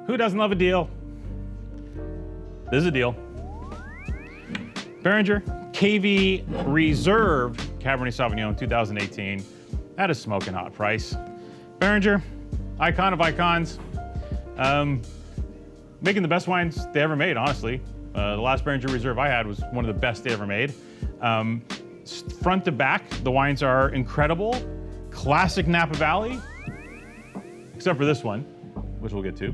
Who doesn't love a deal? This is a deal. Beringer KV Reserve Cabernet Sauvignon 2018 at a smoking hot price. Beringer, icon of icons, making the best wines they ever made, honestly. The last Beringer Reserve I had was one of the best they ever made. Front to back, the wines are incredible. Classic Napa Valley, except for this one, which we'll get to.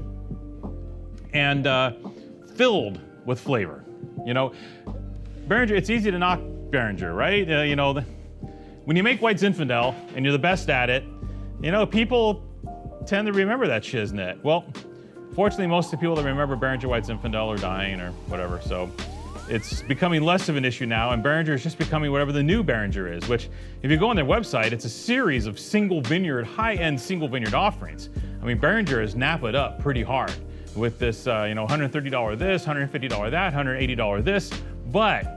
And filled with flavor. You know, Beringer, it's easy to knock Beringer, right? When you make White Zinfandel and you're the best at it, you know, people tend to remember that shiznit. Well, fortunately, most of the people that remember Beringer White Zinfandel are dying or whatever, so it's becoming less of an issue now, and Beringer is just becoming whatever the new Beringer is, which, if you go on their website, it's a series of single vineyard, high-end single vineyard offerings. I mean, Beringer has Napa'd up pretty hard with this, $130 this, $150 that, $180 this, but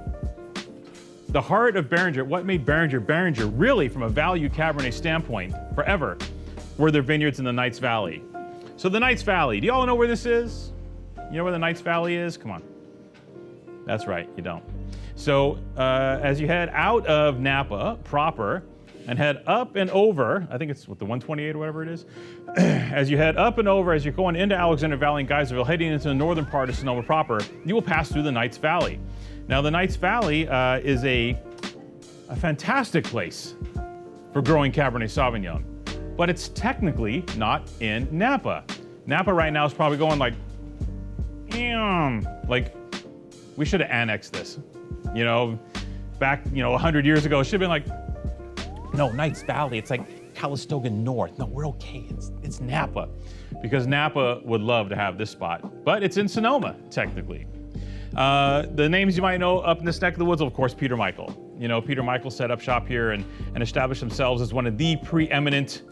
the heart of Beringer, what made Beringer really from a value Cabernet standpoint forever, were their vineyards in the Knights Valley. So the Knights Valley, do you all know where this is? You know where the Knights Valley is? Come on. That's right, you don't. So as you head out of Napa proper and head up and over, I think it's the 128 or whatever it is, as you head up and over, as you're going into Alexander Valley and Geyserville, heading into the northern part of Sonoma proper, you will pass through the Knights Valley. Now the Knights Valley is a fantastic place for growing Cabernet Sauvignon, but it's technically not in Napa. Napa right now is probably going like, we should have annexed this. You know, back, 100 years ago, it should have been like, no, Knights Valley, it's like Calistoga North. No, we're okay, it's Napa. Because Napa would love to have this spot, but it's in Sonoma, technically. The names you might know up in this neck of the woods, of course, Peter Michael. You know, Peter Michael set up shop here and established themselves as one of the preeminent,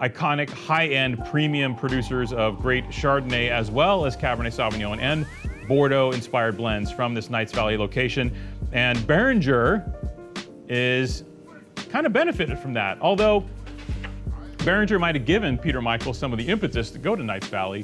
iconic, high-end premium producers of great Chardonnay as well as Cabernet Sauvignon and Bordeaux-inspired blends from this Knights Valley location. And Beringer is kind of benefited from that. Although Beringer might have given Peter Michael some of the impetus to go to Knights Valley,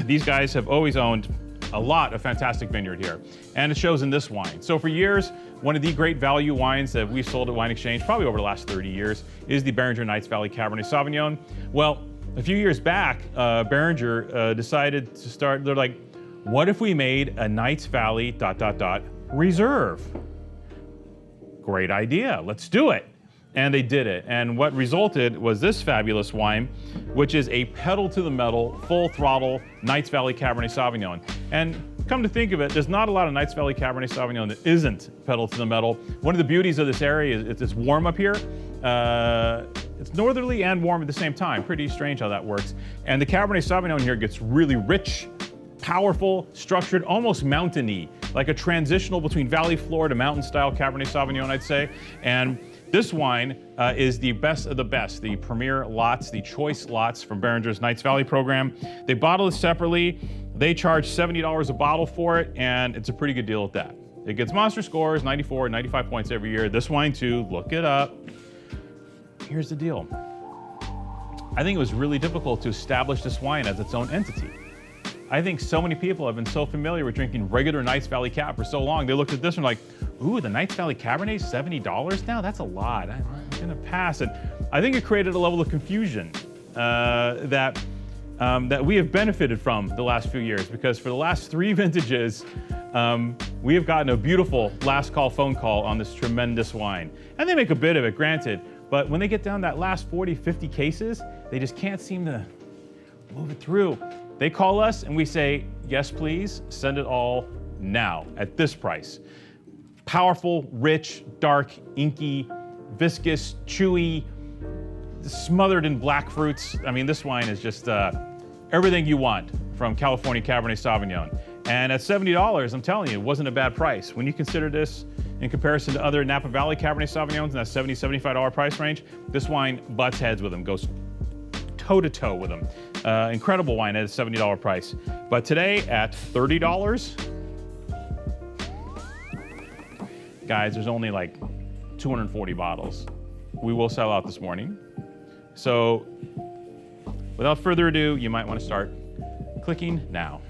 these guys have always owned a lot of fantastic vineyard here, and it shows in this wine. So for years, one of the great value wines that we've sold at Wine Exchange, probably over the last 30 years, is the Beringer Knights Valley Cabernet Sauvignon. Well, a few years back, Beringer decided to start, they're like, what if we made a Knights Valley ... reserve? Great idea, let's do it. And they did it. And what resulted was this fabulous wine, which is a pedal to the metal, full throttle Knights Valley Cabernet Sauvignon. And come to think of it, there's not a lot of Knights Valley Cabernet Sauvignon that isn't pedal to the metal. One of the beauties of this area is it's warm up here. It's northerly and warm at the same time. Pretty strange how that works. And the Cabernet Sauvignon here gets really rich, powerful, structured, almost mountainy, like a transitional between valley floor to mountain style Cabernet Sauvignon, I'd say. And this wine is the best of the best, the premier lots, the choice lots from Beringer's Knights Valley program. They bottle it separately. They charge $70 a bottle for it, and it's a pretty good deal at that. It gets monster scores, 94, 95 points every year. This wine too, look it up. Here's the deal. I think it was really difficult to establish this wine as its own entity. I think so many people have been so familiar with drinking regular Knights Valley Cab for so long, they looked at this and like, ooh, the Knights Valley Cabernet, $70 now? That's a lot. I'm gonna pass it. I think it created a level of confusion that we have benefited from the last few years, because for the last 3 vintages, we have gotten a beautiful last call phone call on this tremendous wine. And they make a bit of it, granted, but when they get down that last 40, 50 cases, they just can't seem to move it through. They call us and we say, yes, please, send it all now at this price. Powerful, rich, dark, inky, viscous, chewy, smothered in black fruits. I mean, this wine is just everything you want from California Cabernet Sauvignon. And at $70, I'm telling you, it wasn't a bad price. When you consider this in comparison to other Napa Valley Cabernet Sauvignons in that $70, $75 price range, this wine butts heads with them, goes toe-to-toe with them. Incredible wine at a $70 price. But today at $30, guys, there's only like 240 bottles. We will sell out this morning. So without further ado, you might want to start Clicking now.